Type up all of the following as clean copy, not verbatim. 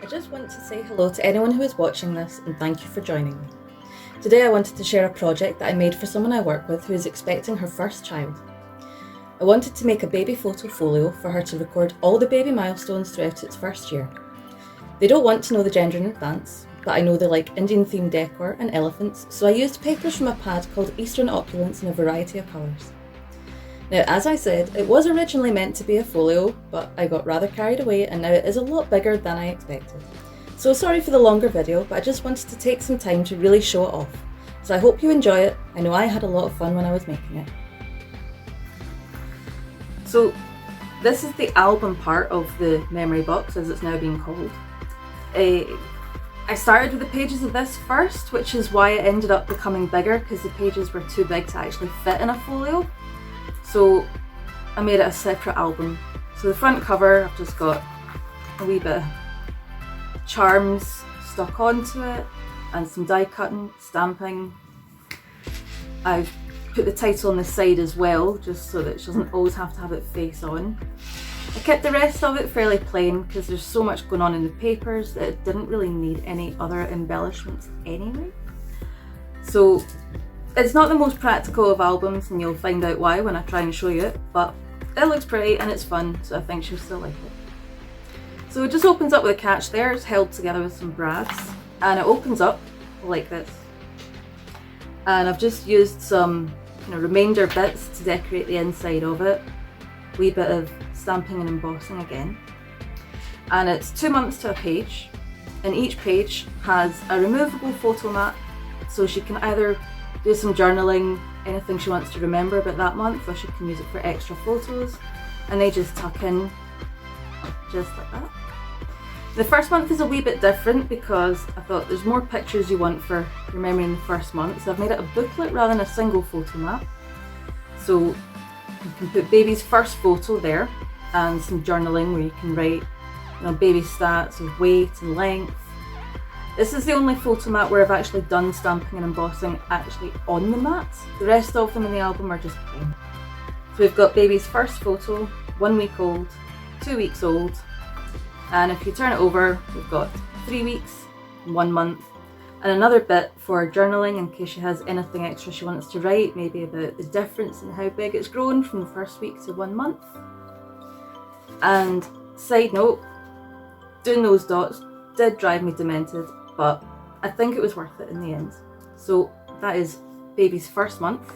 I just want to say hello to anyone who is watching this and thank you for joining me. Today I wanted to share a project that I made for someone I work with who is expecting her first child. I wanted to make a baby photo folio for her to record all the baby milestones throughout its first year. They don't want to know the gender in advance, but I know they like Indian themed decor and elephants, so I used papers from a pad called Eastern Opulence in a variety of colours. Now, as I said, it was originally meant to be a folio, but I got rather carried away and now it is a lot bigger than I expected. So sorry for the longer video, but I just wanted to take some time to really show it off. So I hope you enjoy it. I know I had a lot of fun when I was making it. So this is the album part of the memory box, as it's now being called. I started with the pages of this first, which is why it ended up becoming bigger, because the pages were too big to actually fit in a folio. So I made it a separate album. So the front cover, I've just got a wee bit of charms stuck onto it and some die cutting, stamping. I've put the title on the side as well, just so that she doesn't always have to have it face on. I kept the rest of it fairly plain because there's so much going on in the papers that it didn't really need any other embellishments anyway. So it's not the most practical of albums, and you'll find out why when I try and show you it, but it looks pretty and it's fun, so I think she'll still like it. So it just opens up with a catch there. It's held together with some brass, and it opens up like this. And I've just used some remainder bits to decorate the inside of it. Wee bit of stamping and embossing again. And it's 2 months to a page, and each page has a removable photo mat, so she can either do some journaling, anything she wants to remember about that month, or she can use it for extra photos, and they just tuck in just like that. The first month is a wee bit different because I thought there's more pictures you want for remembering the first month, so I've made it a booklet rather than a single photo map. So you can put baby's first photo there, and some journaling where you can write baby stats of weight and length. This is the only photo mat where I've actually done stamping and embossing actually on the mat. The rest of them in the album are just plain. So we've got baby's first photo, 1 week old, 2 weeks old, and if you turn it over, we've got 3 weeks, 1 month, and another bit for journaling in case she has anything extra she wants to write, maybe about the difference in how big it's grown from the first week to 1 month. And side note, doing those dots did drive me demented, but I think it was worth it in the end. So that is baby's first month.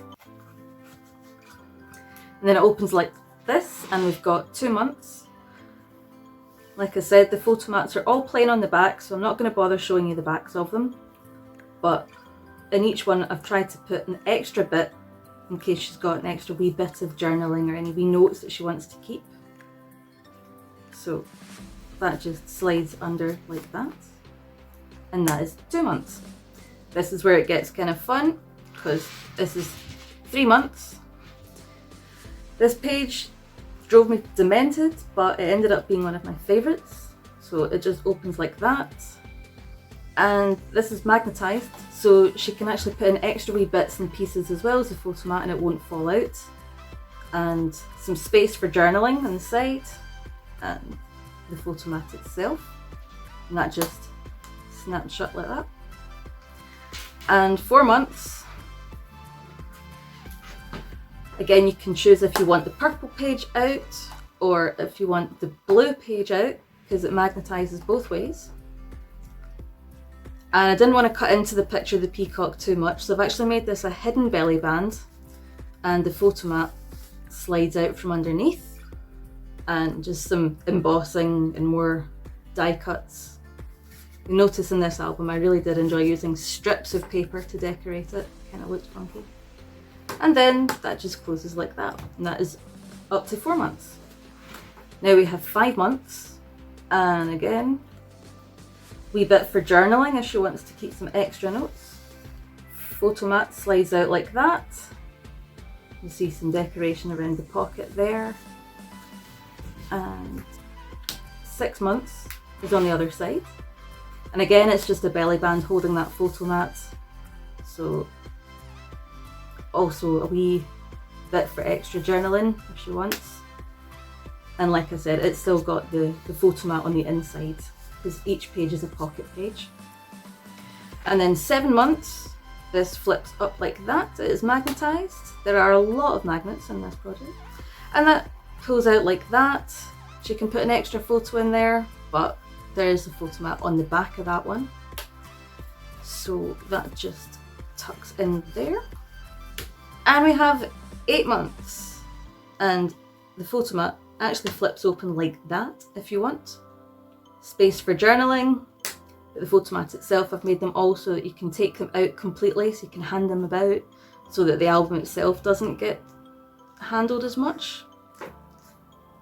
And then it opens like this, and we've got 2 months. Like I said, the photo mats are all plain on the back, so I'm not going to bother showing you the backs of them. But in each one I've tried to put an extra bit in case she's got an extra wee bit of journaling or any wee notes that she wants to keep. So that just slides under like that. And that is 2 months. This is where it gets kind of fun, because this is 3 months. This page drove me demented, but it ended up being one of my favourites. So it just opens like that. And this is magnetised, so she can actually put in extra wee bits and pieces as well as the photo mat, and it won't fall out. And some space for journaling on the side, and the photo mat itself. And that just snaps shut like that. And 4 months. Again, you can choose if you want the purple page out or if you want the blue page out, because it magnetises both ways. And I didn't want to cut into the picture of the peacock too much, so I've actually made this a hidden belly band, and the photo mat slides out from underneath, and just some embossing and more die cuts. You notice in this album I really did enjoy using strips of paper to decorate it, kind of looked funky. And then that just closes like that, and that is up to 4 months. Now we have 5 months, and again, wee bit for journaling if she wants to keep some extra notes. Photo mat slides out like that. You see some decoration around the pocket there. And 6 months is on the other side. And again, it's just a belly band holding that photo mat. So also a wee bit for extra journaling if she wants. And like I said, it's still got the photo mat on the inside. because each page is a pocket page. And then 7 months, this flips up like that. It is magnetized. There are a lot of magnets in this project. And that pulls out like that. She can put an extra photo in there, but there is a photo mat on the back of that one. So that just tucks in there. And we have 8 months. And the photo mat actually flips open like that if you want. Space for journaling. But the photo mat itself, I've made them all so that you can take them out completely, so you can hand them about, so that the album itself doesn't get handled as much.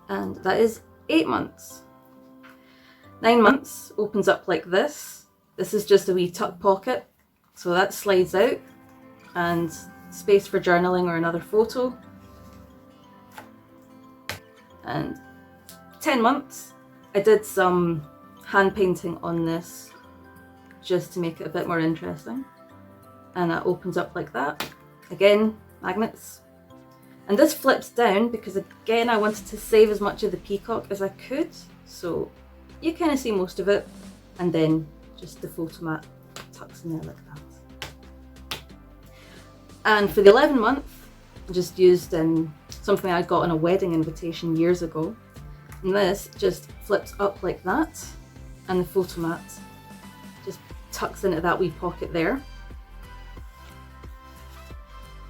And that is 8 months. 9 months opens up like this. This is just a wee tuck pocket, so that slides out, and space for journaling or another photo. And 10 months, I did some hand painting on this just to make it a bit more interesting. And that opens up like that. Again, magnets. And this flips down because again, I wanted to save as much of the peacock as I could. So you kind of see most of it. And then just the photo mat tucks in there like that. And for the 11 month, I just used something I got on a wedding invitation years ago. And this just flips up like that. And the photo mat just tucks into that wee pocket there.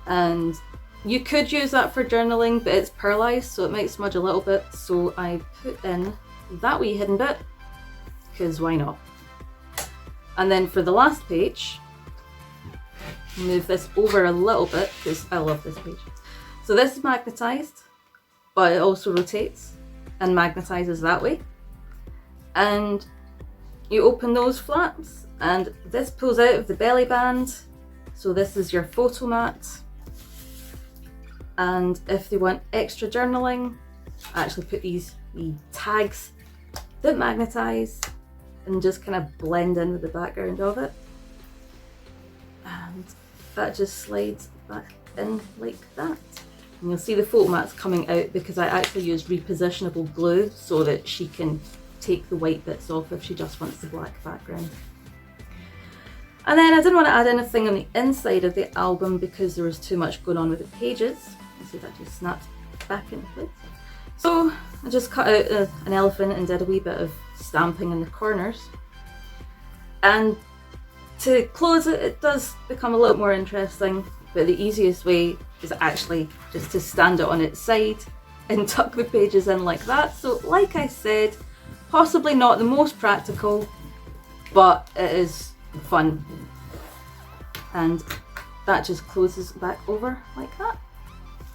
And you could use that for journaling, but it's pearlized, so it might smudge a little bit. So I put in that wee hidden bit, because why not? And then for the last page, move this over a little bit, because I love this page. So this is magnetized, but it also rotates and magnetizes that way. And you open those flaps, and this pulls out of the belly band. So this is your photo mat. And if they want extra journaling, I actually put these wee tags that magnetize and just kind of blend in with the background of it. And that just slides back in like that. And you'll see the photo mat's coming out because I actually used repositionable glue so that she can take the white bits off if she just wants the black background. And then I didn't want to add anything on the inside of the album because there was too much going on with the pages. You see that just snaps back into place. So I just cut out an elephant and did a wee bit of stamping in the corners. And to close it, it does become a little more interesting, but the easiest way is actually just to stand it on its side and tuck the pages in like that. So like I said, possibly not the most practical, but it is fun. And that just closes back over like that.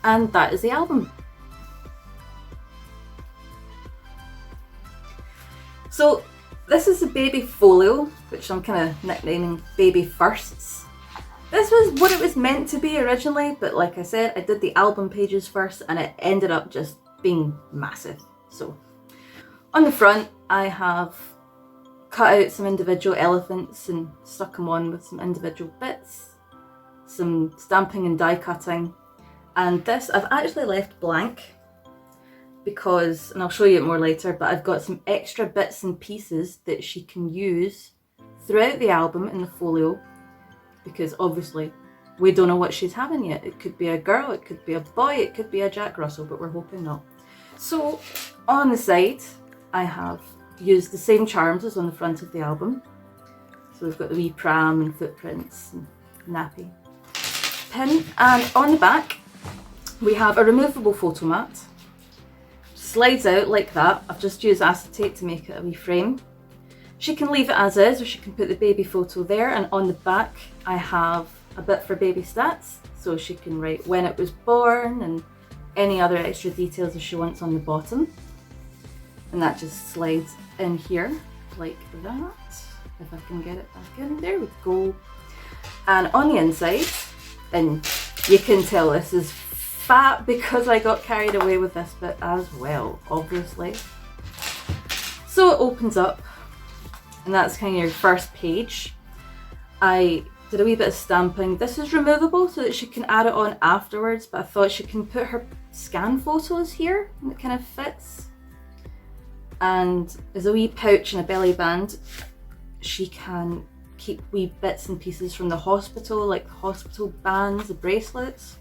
And that is the album. So this is the baby folio, which I'm kind of nicknaming Baby Firsts. This was what it was meant to be originally, but like I said, I did the album pages first and it ended up just being massive. So on the front, I have cut out some individual elephants and stuck them on with some individual bits, some stamping and die cutting. And this I've actually left blank because, and I'll show you it more later, but I've got some extra bits and pieces that she can use throughout the album in the folio, because obviously we don't know what she's having yet. It could be a girl, it could be a boy, it could be a Jack Russell, but we're hoping not. So on the side, I have used the same charms as on the front of the album. So we've got the wee pram and footprints and nappy pin. And on the back, we have a removable photo mat. Slides out like that. I've just used acetate to make it a wee frame. She can leave it as is, or she can put the baby photo there. And on the back, I have a bit for baby stats. So she can write when it was born and any other extra details if she wants on the bottom. And that just slides in here like that. If I can get it back in, there we go. And on the inside, and you can tell this is fat because I got carried away with this bit as well, obviously. So it opens up, and that's kind of your first page. I did a wee bit of stamping. This is removable so that she can add it on afterwards, but I thought she can put her scan photos here and it kind of fits. and as a wee pouch and a belly band, she can keep wee bits and pieces from the hospital, like the hospital bands, the bracelets,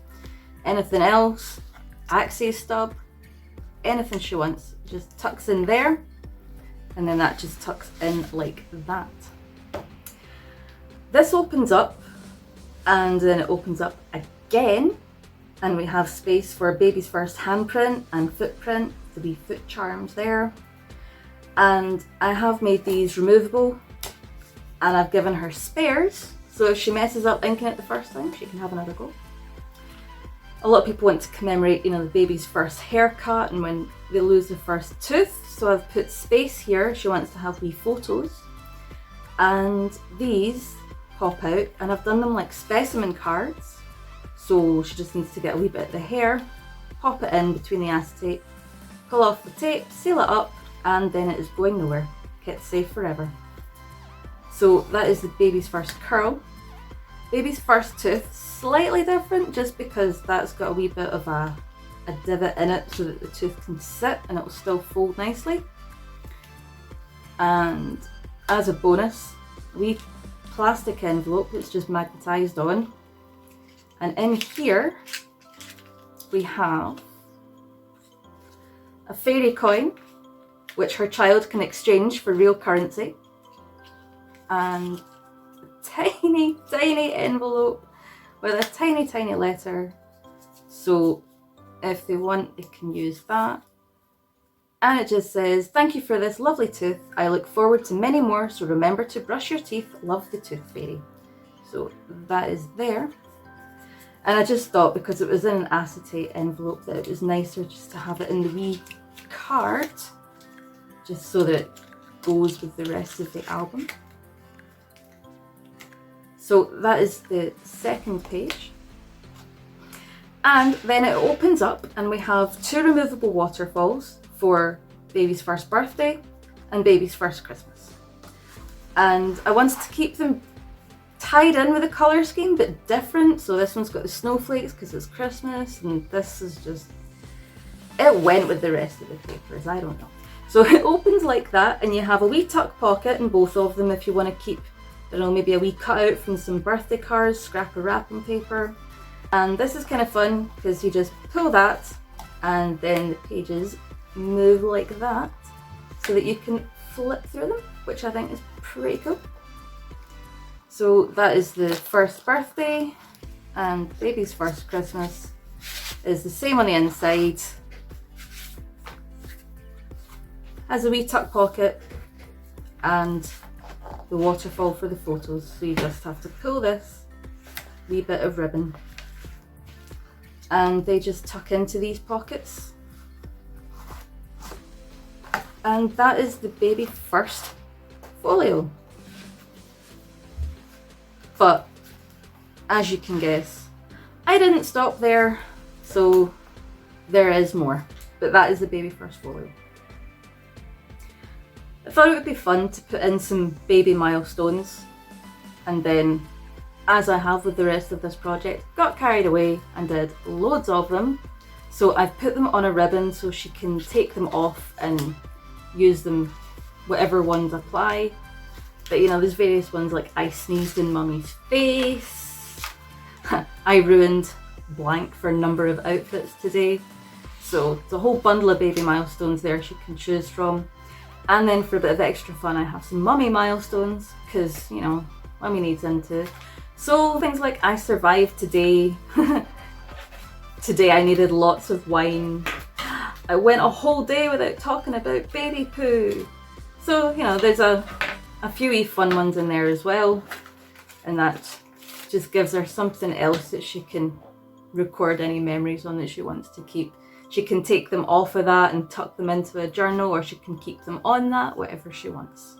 anything else, axes stub, anything she wants, just tucks in there, and then that just tucks in like that. This opens up, and then it opens up again, and we have space for baby's first handprint and footprint, the wee foot charms there. And I have made these removable, and I've given her spares, so if she messes up inking it the first time, she can have another go. A lot of people want to commemorate, you know, the baby's first haircut and when they lose their first tooth, so I've put space here. She wants to have wee photos, and these pop out, and I've done them like specimen cards, so she just needs to get a wee bit of the hair, pop it in between the acetate, pull off the tape, seal it up, and then it is going nowhere. It's safe forever. So that is the baby's first curl. Baby's first tooth, slightly different just because that's got a wee bit of a divot in it so that the tooth can sit and it will still fold nicely. And as a bonus, a wee plastic envelope that's just magnetised on. And in here we have a fairy coin, which her child can exchange for real currency, and a tiny, tiny envelope with a tiny, tiny letter. So if they want, they can use that. And it just says, "Thank you for this lovely tooth. I look forward to many more, so remember to brush your teeth. Love, the Tooth Fairy." So that is there. And I just thought, because it was in an acetate envelope, that it was nicer just to have it in the wee card, just so that it goes with the rest of the album. So that is the second page. And then it opens up and we have two removable waterfalls for baby's first birthday and baby's first Christmas. And I wanted to keep them tied in with a colour scheme but different. So this one's got the snowflakes because it's Christmas, and this is just, it went with the rest of the papers, I don't know. So it opens like that, and you have a wee tuck pocket in both of them if you want to keep, I don't know, maybe a wee cutout from some birthday cards, scrap of wrapping paper. And this is kind of fun because you just pull that and then the pages move like that so that you can flip through them, which I think is pretty cool. So that is the first birthday, and baby's first Christmas is the same on the inside. Has a wee tuck pocket and the waterfall for the photos, so you just have to pull this wee bit of ribbon and they just tuck into these pockets. And that is the baby first folio. But as you can guess, I didn't stop there, so there is more. But that is the baby first folio. I thought it would be fun to put in some baby milestones, and then, as I have with the rest of this project, got carried away and did loads of them. So I've put them on a ribbon so she can take them off and use them whatever ones apply. But you know, there's various ones like I sneezed in mummy's face. I ruined blank for a number of outfits today. So it's a whole bundle of baby milestones there she can choose from. And then for a bit of extra fun, I have some mummy milestones because, you know, mummy needs them too. So things like I survived today. Today I needed lots of wine. I went a whole day without talking about baby poo. So, you know, there's a few wee fun ones in there as well. And that just gives her something else that she can record any memories on that she wants to keep. She can take them off of that and tuck them into a journal, or she can keep them on that, whatever she wants.